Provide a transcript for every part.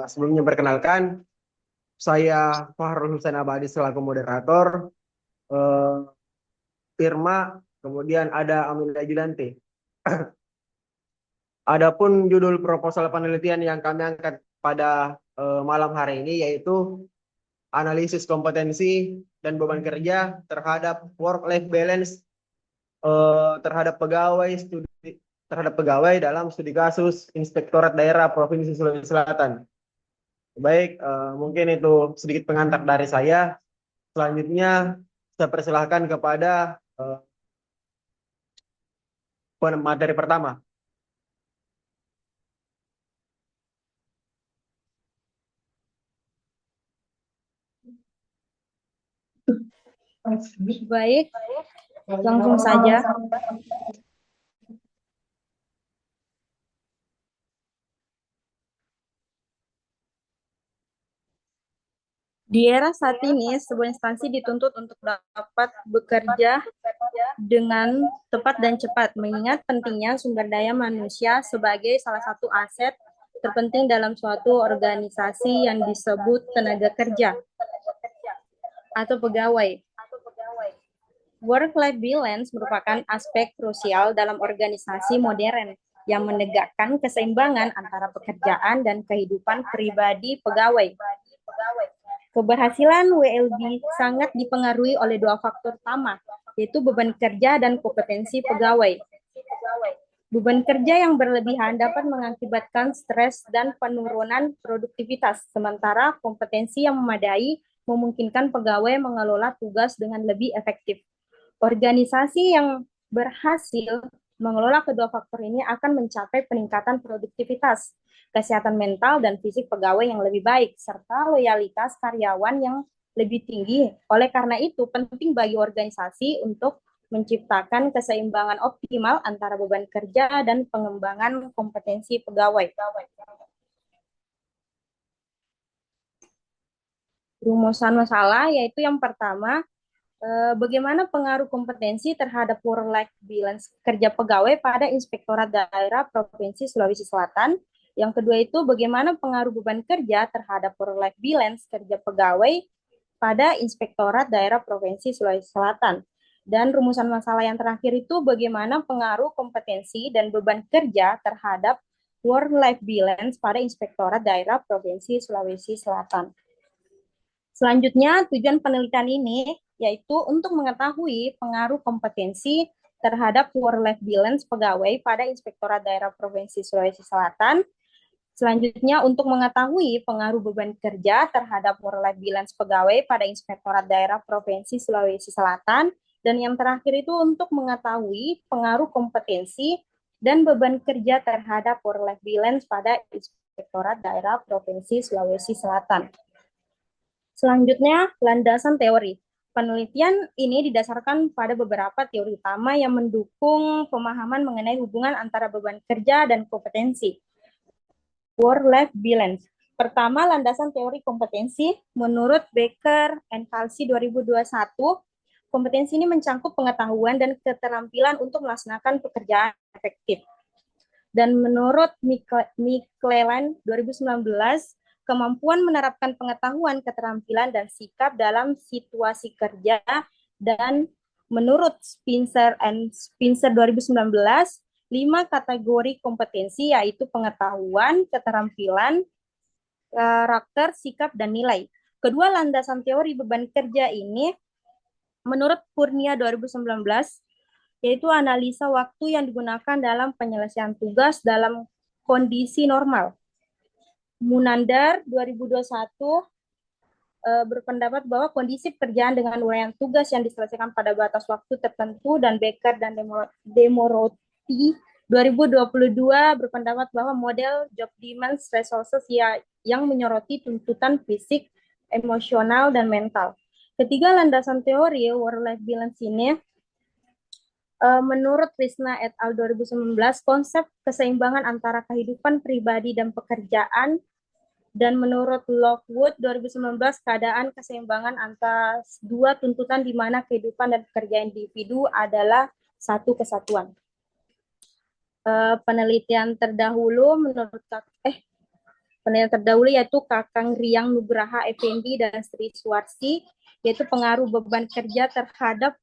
Sebelumnya perkenalkan, saya Fahrul Hussein Abadi selaku moderator, eh, Irma, kemudian ada Amelia Julanti. Adapun judul proposal penelitian yang kami angkat pada malam hari ini yaitu analisis kompetensi dan beban kerja terhadap work-life balance terhadap pegawai dalam studi kasus Inspektorat Daerah Provinsi Sulawesi Selatan. Baik, mungkin itu sedikit pengantar dari saya. Selanjutnya, saya persilahkan kepada materi pertama. Baik, langsung saja. Di era saat ini, sebuah instansi dituntut untuk dapat bekerja dengan tepat dan cepat, mengingat pentingnya sumber daya manusia sebagai salah satu aset terpenting dalam suatu organisasi yang disebut tenaga kerja atau pegawai. Work-life balance merupakan aspek krusial dalam organisasi modern yang menegakkan keseimbangan antara pekerjaan dan kehidupan pribadi pegawai. Keberhasilan WLB sangat dipengaruhi oleh dua faktor utama, yaitu beban kerja dan kompetensi pegawai. Beban kerja yang berlebihan dapat mengakibatkan stres dan penurunan produktivitas, sementara kompetensi yang memadai memungkinkan pegawai mengelola tugas dengan lebih efektif. Organisasi yang berhasil mengelola kedua faktor ini akan mencapai peningkatan produktivitas, kesehatan mental dan fisik pegawai yang lebih baik, serta loyalitas karyawan yang lebih tinggi. Oleh karena itu, penting bagi organisasi untuk menciptakan keseimbangan optimal antara beban kerja dan pengembangan kompetensi pegawai. Rumusan masalah yaitu yang pertama, bagaimana pengaruh kompetensi terhadap work-life balance kerja pegawai pada Inspektorat Daerah Provinsi Sulawesi Selatan. Yang kedua itu bagaimana pengaruh beban kerja terhadap work-life balance kerja pegawai pada Inspektorat Daerah Provinsi Sulawesi Selatan. Dan rumusan masalah yang terakhir itu bagaimana pengaruh kompetensi dan beban kerja terhadap work-life balance pada Inspektorat Daerah Provinsi Sulawesi Selatan. Selanjutnya, tujuan penelitian ini yaitu untuk mengetahui pengaruh kompetensi terhadap work-life balance pegawai pada Inspektorat Daerah Provinsi Sulawesi Selatan. Selanjutnya, untuk mengetahui pengaruh beban kerja terhadap work-life balance pegawai pada Inspektorat Daerah Provinsi Sulawesi Selatan. Dan yang terakhir itu untuk mengetahui pengaruh kompetensi dan beban kerja terhadap work-life balance pada Inspektorat Daerah Provinsi Sulawesi Selatan. Selanjutnya, landasan teori. Penelitian ini didasarkan pada beberapa teori utama yang mendukung pemahaman mengenai hubungan antara beban kerja dan kompetensi. Work-life balance. Pertama, landasan teori kompetensi. Menurut Baker and Halsey 2021, kompetensi ini mencangkup pengetahuan dan keterampilan untuk melaksanakan pekerjaan efektif. Dan menurut McClelland 2019, kemampuan menerapkan pengetahuan, keterampilan, dan sikap dalam situasi kerja. Dan menurut Spencer 2019, 5 kategori kompetensi yaitu pengetahuan, keterampilan, karakter, sikap, dan nilai. Kedua landasan teori beban kerja ini menurut Kurnia 2019 yaitu analisa waktu yang digunakan dalam penyelesaian tugas dalam kondisi normal. Munandar 2021 berpendapat bahwa kondisi pekerjaan dengan uraian tugas yang diselesaikan pada batas waktu tertentu, dan Becker dan Demoroti 2022 berpendapat bahwa model job demands resources yang menyoroti tuntutan fisik, emosional, dan mental. Ketiga landasan teori work-life balance ini menurut Krishna et al. 2019, konsep keseimbangan antara kehidupan pribadi dan pekerjaan. Dan menurut Lockwood 2019, keadaan keseimbangan antara dua tuntutan di mana kehidupan dan pekerjaan individu adalah satu kesatuan. Penelitian terdahulu menurut penelitian terdahulu yaitu Kakang Riang Nugraha Effendi dan Sri Suwarsi, yaitu pengaruh beban kerja terhadap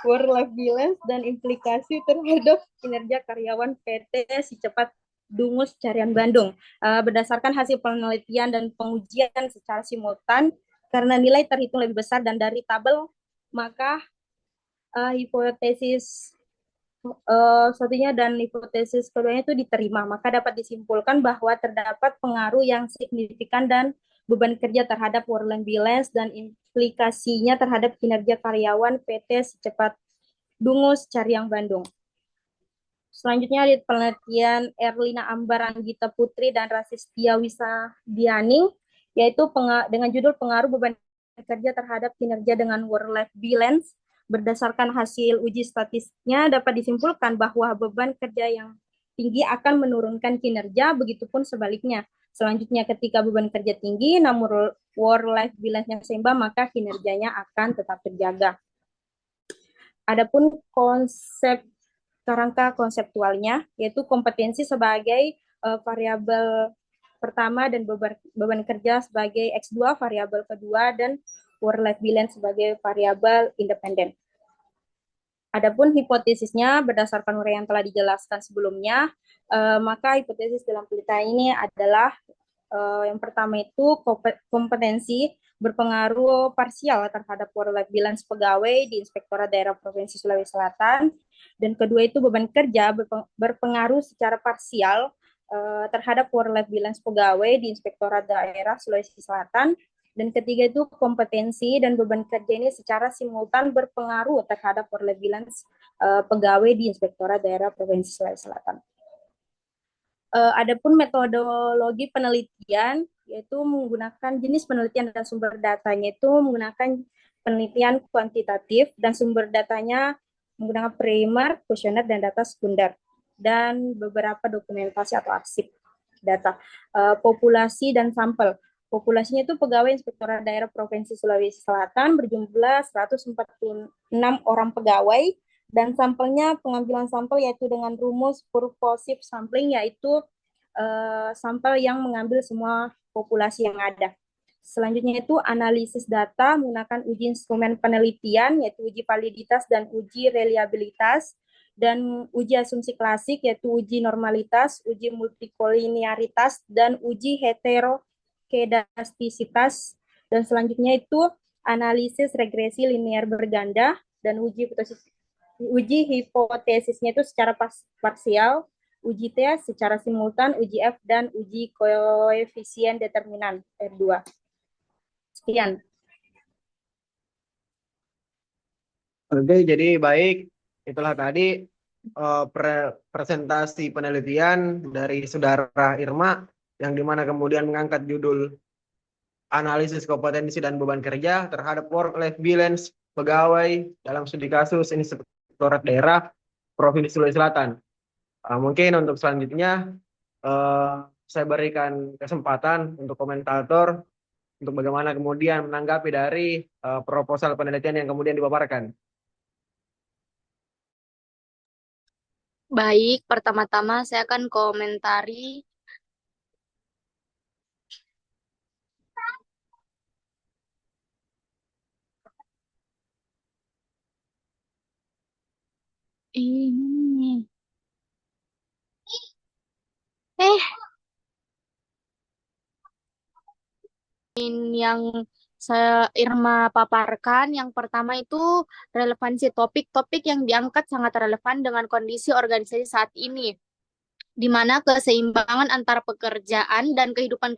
work life balance dan implikasi terhadap kinerja karyawan PT Si Cepat Dungus Carian Bandung. Berdasarkan hasil penelitian dan pengujian secara simultan, karena nilai terhitung lebih besar dan dari tabel, maka hipotesis satunya dan hipotesis keduanya itu diterima, maka dapat disimpulkan bahwa terdapat pengaruh yang signifikan dan beban kerja terhadap work-life balance dan implikasinya terhadap kinerja karyawan PT Secepat Dungus Cariang Bandung. Selanjutnya di penelitian Erlina Ambar Anggita Putri dan Rasistia Wisadianing, yaitu dengan judul pengaruh beban kerja terhadap kinerja dengan work-life balance. Berdasarkan hasil uji statistiknya dapat disimpulkan bahwa beban kerja yang tinggi akan menurunkan kinerja, begitupun sebaliknya. Selanjutnya ketika beban kerja tinggi namun work-life balance-nya seimbang, maka kinerjanya akan tetap terjaga. Adapun kerangka konseptualnya yaitu kompetensi sebagai variabel pertama dan beban kerja sebagai X2 variabel kedua dan work-life balance sebagai variabel independen. Adapun hipotesisnya berdasarkan uraian yang telah dijelaskan sebelumnya, maka hipotesis dalam penelitian ini adalah yang pertama itu kompetensi berpengaruh parsial terhadap work-life balance pegawai di Inspektorat Daerah Provinsi Sulawesi Selatan, dan kedua itu beban kerja berpengaruh secara parsial terhadap work-life balance pegawai di Inspektorat Daerah Sulawesi Selatan. Dan ketiga itu kompetensi dan beban kerja ini secara simultan berpengaruh terhadap work-life balance pegawai di Inspektorat Daerah Provinsi Sulawesi Selatan. Adapun metodologi penelitian yaitu menggunakan jenis penelitian dan sumber datanya itu menggunakan penelitian kuantitatif dan sumber datanya menggunakan primer, kuesioner, dan data sekunder dan beberapa dokumentasi atau arsip data. Populasi dan sampel. Populasinya itu pegawai Inspektorat Daerah Provinsi Sulawesi Selatan berjumlah 146 orang pegawai, dan sampelnya pengambilan sampel yaitu dengan rumus purposive sampling, yaitu sampel yang mengambil semua populasi yang ada. Selanjutnya itu analisis data menggunakan uji instrumen penelitian yaitu uji validitas dan uji reliabilitas, dan uji asumsi klasik yaitu uji normalitas, uji multikolinearitas, dan uji heterokedastisitas. Dan selanjutnya itu analisis regresi linear berganda dan uji hipotesisnya itu secara parsial, uji T secara simultan, uji F, dan uji koefisien determinan R2. Sekian. Oke, jadi baik. Itulah tadi presentasi penelitian dari Saudara Irma yang dimana kemudian mengangkat judul analisis kompetensi dan beban kerja terhadap work-life balance pegawai dalam studi kasus Inspektorat Daerah Provinsi Sulawesi Selatan. Mungkin untuk selanjutnya saya berikan kesempatan untuk komentator untuk bagaimana kemudian menanggapi dari proposal penelitian yang kemudian dipaparkan. Baik, pertama-tama saya akan komentari ini. Yang Irma paparkan, yang pertama itu relevansi topik-topik yang diangkat sangat relevan dengan kondisi organisasi saat ini, di mana keseimbangan antara pekerjaan dan kehidupan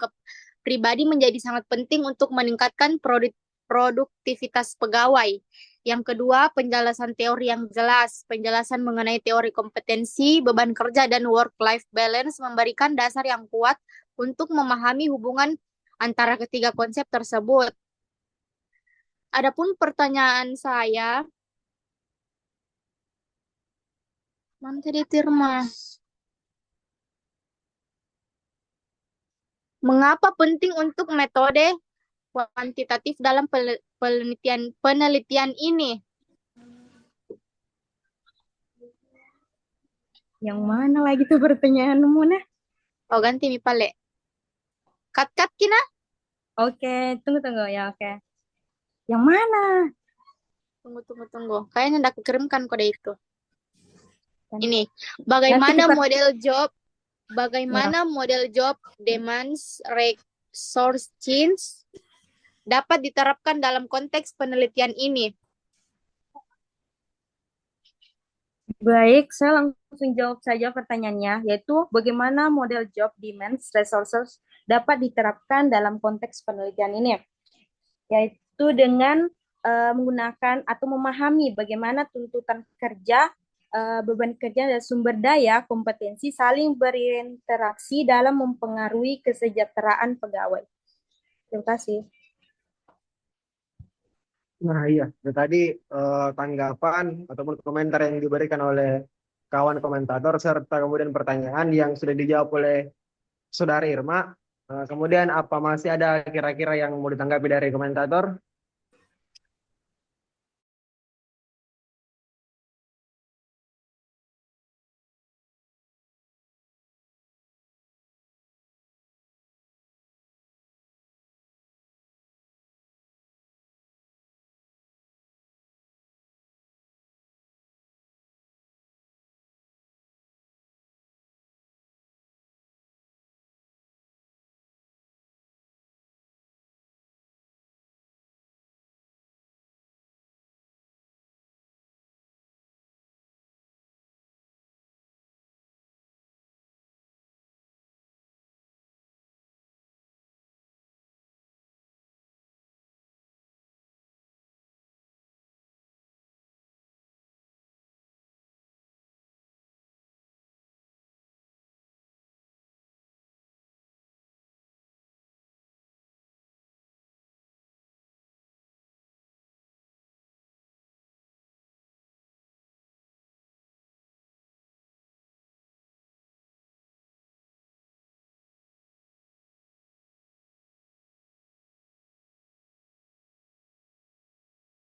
pribadi menjadi sangat penting untuk meningkatkan produktivitas pegawai. Yang kedua, penjelasan teori yang jelas. Penjelasan mengenai teori kompetensi, beban kerja, dan work-life balance memberikan dasar yang kuat untuk memahami hubungan antara ketiga konsep tersebut. Adapun pertanyaan saya, mana tadi Tirma? Mengapa penting untuk metode kuantitatif dalam penelitian ini? Yang mana lagi tuh pertanyaanmu, nah? Oh, ganti mi pale. Cut Kina? Oke, tunggu ya, oke. Yang mana? Tunggu. Kayaknya udah kekirimkan kode itu. Kan- Ini, Nanti bagaimana kita model job demands resource change dapat diterapkan dalam konteks penelitian ini? baik, saya langsung jawab saja pertanyaannya, yaitu bagaimana model job demands resources dapat diterapkan dalam konteks penelitian ini, yaitu dengan menggunakan atau memahami bagaimana tuntutan kerja, beban kerja dan sumber daya kompetensi saling berinteraksi dalam mempengaruhi kesejahteraan pegawai. Terima kasih. Nah iya, itu tadi tanggapan ataupun komentar yang diberikan oleh kawan komentator serta kemudian pertanyaan yang sudah dijawab oleh Saudara Irma. Kemudian apa masih ada kira-kira yang mau ditanggapi dari komentator?